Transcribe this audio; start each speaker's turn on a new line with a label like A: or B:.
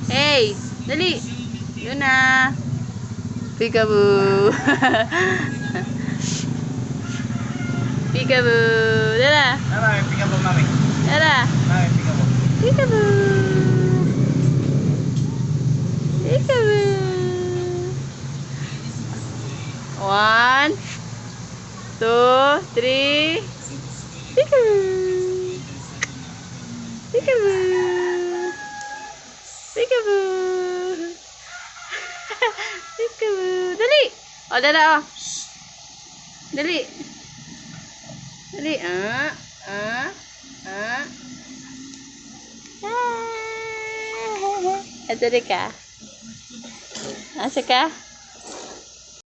A: Hey, dali. Yun na. Peekaboo. Peekaboo. Dala.
B: Mami, peekaboo, mami.
A: Dala.
B: Mami, peekaboo.
A: Peekaboo. Peekaboo. 1, 2, 3. Peekaboo. Peekaboo. Peekaboo. Peekaboo. Dali. Oh, dala oh. Dali. Dali. Ito ka. Asa ka?